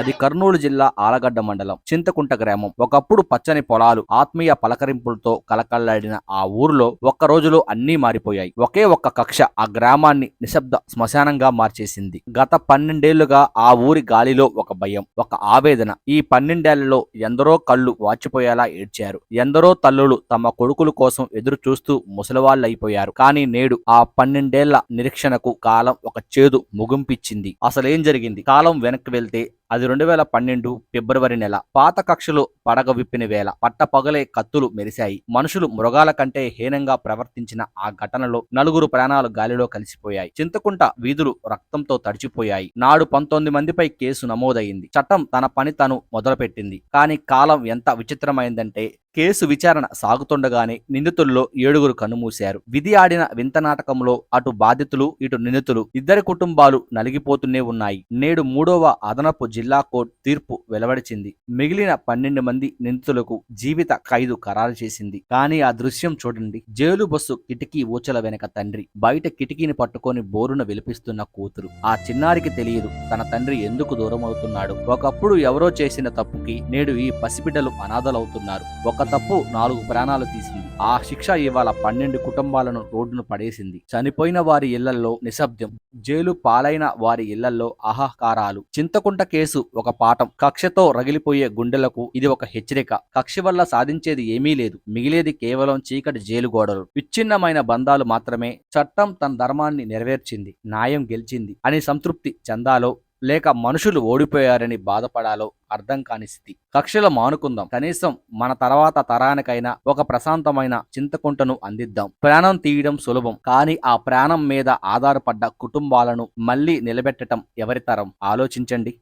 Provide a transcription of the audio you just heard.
అది కర్నూలు జిల్లా ఆలగడ్డ మండలం చింతకుంట గ్రామం. ఒకప్పుడు పచ్చని పొలాలు, ఆత్మీయ పలకరింపులతో కలకల్లాడిన ఆ ఊరిలో ఒక్క రోజులో అన్నీ మారిపోయాయి. ఒకే ఒక్క కక్ష ఆ గ్రామాన్ని నిశ్శబ్ద శ్మశానంగా మార్చేసింది. గత 12 ఏళ్లుగా ఆ ఊరి గాలిలో ఒక భయం, ఒక ఆవేదన. ఈ 12 ఏళ్లలో ఎందరో కళ్ళు వాచిపోయేలా ఏడ్చారు. ఎందరో తల్లులు తమ కొడుకుల కోసం ఎదురు చూస్తూ ముసలివాళ్లైపోయారు. కానీ నేడు ఆ 12 ఏళ్ల నిరీక్షణకు కాలం ఒక చేదు ముగింపిచ్చింది. అసలేం జరిగింది? కాలం వెనక్కి వెళ్తే అది 2012 ఫిబ్రవరి నెల. పాత కక్షలు పడగ విప్పిన వేళ. పట్టపగలే కత్తులు మెరిశాయి. మనుషులు మృగాల కంటే హీనంగా ప్రవర్తించిన ఆ ఘటనలో నలుగురు ప్రాణాలు గాలిలో కలిసిపోయాయి. చింతకుంట వీధులు రక్తంతో తడిచిపోయాయి. నాడు 19 మందిపై కేసు నమోదయింది. చట్టం తన పని తను మొదలుపెట్టింది. కానీ కాలం ఎంత విచిత్రమైందంటే కేసు విచారణ సాగుతుండగానే నిందితుల్లో 7గురు కన్నుమూశారు. విధి ఆడిన వింత నాటకంలో అటు బాధితులు ఇటు నిందితులు ఇద్దరి కుటుంబాలు నలిగిపోతూనే ఉన్నాయి. నేడు 3వ అదనపు జిల్లా కోర్టు తీర్పు వెలువడించింది. మిగిలిన 12 మంది నిందితులకు జీవిత ఖైదు ఖరారు చేసింది. కానీ ఆ దృశ్యం చూడండి. జైలు బస్సు కిటికీ ఊచల వెనక తండ్రి, బయట కిటికీని పట్టుకొని బోరున విలిపిస్తున్న కూతురు. ఆ చిన్నారికి తెలియదు తన తండ్రి ఎందుకు దూరం అవుతున్నాడు. ఒకప్పుడు ఎవరో చేసిన తప్పుకి నేడు ఈ పసిబిడ్డలు అనాథలవుతున్నారు. ఒక తప్పు 4 ప్రాణాలు తీసింది. ఆ శిక్ష ఇవాళ 12 కుటుంబాలను రోడ్డును పడేసింది. చనిపోయిన వారి ఇళ్లల్లో నిశ్శబ్దం, జైలు పాలైన వారి ఇళ్లల్లో ఆహాకారాలు. చింతకుంట కేసు ఒక పాఠం. కక్షతో రగిలిపోయే గుండెలకు ఇది ఒక హెచ్చరిక. కక్ష వల్ల సాధించేది ఏమీ లేదు. మిగిలేది కేవలం చీకటి జైలు గోడలు, విచ్ఛిన్నమైన బంధాలు మాత్రమే. చట్టం తన ధర్మాన్ని నెరవేర్చింది, న్యాయం గెలిచింది అని సంతృప్తి చెందాలో లేక మనుషులు ఓడిపోయారని బాధపడాలో అర్థం కాని స్థితి. కక్షలు మానుకుందాం. కనీసం మన తర్వాత తరానికైనా ఒక ప్రశాంతమైన చింతకుంటను అందిద్దాం. ప్రాణం తీయడం సులభం, కానీ ఆ ప్రాణం మీద ఆధారపడ్డ కుటుంబాలను మళ్ళీ నిలబెట్టడం ఎవరి తరం? ఆలోచించండి.